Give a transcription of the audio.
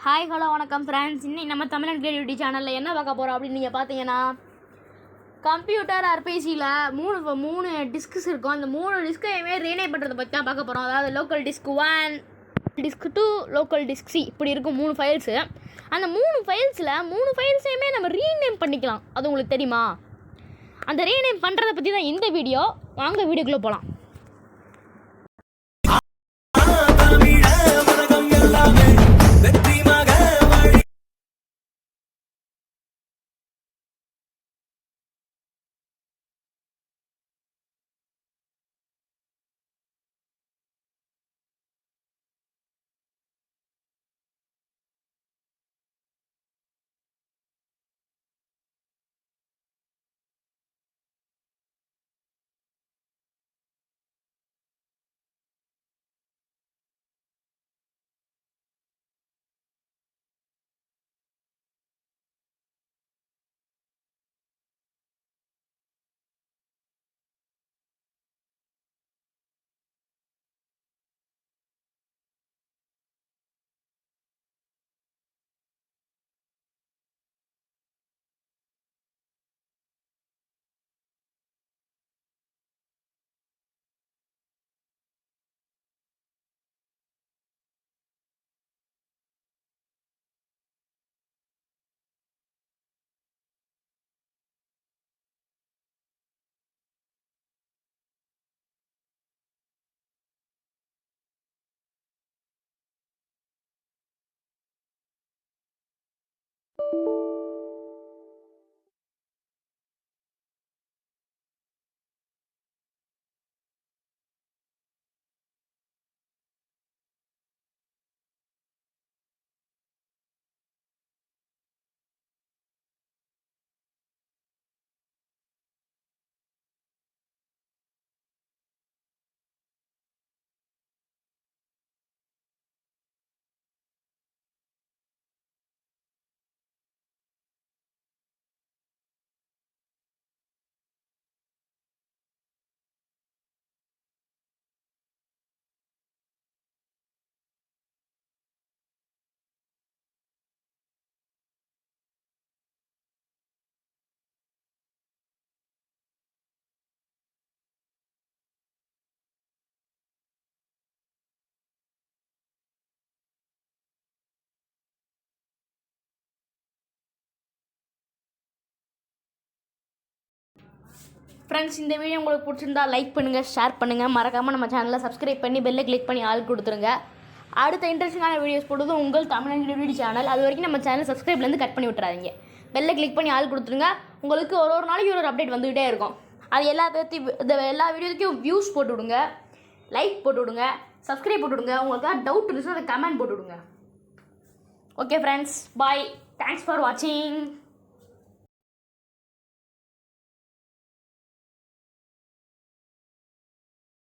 Hi hello வணக்கம் friends. இன்னைக்கு நம்ம தமிழன் கிரியேட்டிவிட்டி சேனலில் என்ன பார்க்க போகிறோம் அப்படின்னு நீங்கள் பார்த்தீங்கன்னா, கம்ப்யூட்டர் ஆர்பிசியில் மூணு டிஸ்க்ஸ் இருக்கும். அந்த 3 டிஸ்கையுமே ரீநேம் பண்ணுறதை பற்றி தான் பார்க்க போகிறோம். அதாவது local disk 1, disk 2, local disk C இப்படி இருக்கும் 3 ஃபைல்ஸு. அந்த 3 ஃபைல்ஸையுமே நம்ம ரீநேம் பண்ணிக்கலாம். அது உங்களுக்கு தெரியுமா? அந்த ரீநேம் பண்ணுறதை பற்றி தான் இந்த வீடியோ. வாங்க வீடியோக்குள்ளே போகலாம். ஃப்ரெண்ட்ஸ், இந்த வீடியோ உங்களுக்கு பிடிச்சிருந்தா லைக் பண்ணுங்கள், ஷேர் பண்ணுங்கள். மறக்காமல் நம்ம சேனலை சப்ஸ்கிரைப் பண்ணி பெல்லை கிளிக் பண்ணி ஆள் கொடுத்துருங்க. அடுத்த இன்ட்ரெஸ்டிங்கான வீடியோஸ் போடுறது உங்கள் தமிழன் கிரியேட்டிவிட்டி சேனல். அது வரைக்கும் நம்ம சேனல் சப்ஸ்கிரைப்லேருந்து கட் பண்ணி விட்டுறாதீங்க. பெல்லை கிளிக் பண்ணி ஆள் கொடுத்துருங்க. உங்களுக்கு ஒரு நாளைக்கு ஒரு அப்டேட் வந்துகிட்டே இருக்கும். அது எல்லா வீடியோக்கும் வியூஸ் போட்டு விடுங்க, லைக் போட்டு விடுங்க, சப்ஸ்கிரைப் போட்டு விடுங்க. உங்களுக்கு டவுட் இருந்துச்சுன்னா அதை கமெண்ட் போட்டு விடுங்க. Okay friends, bye. Thanks for வாட்சிங்.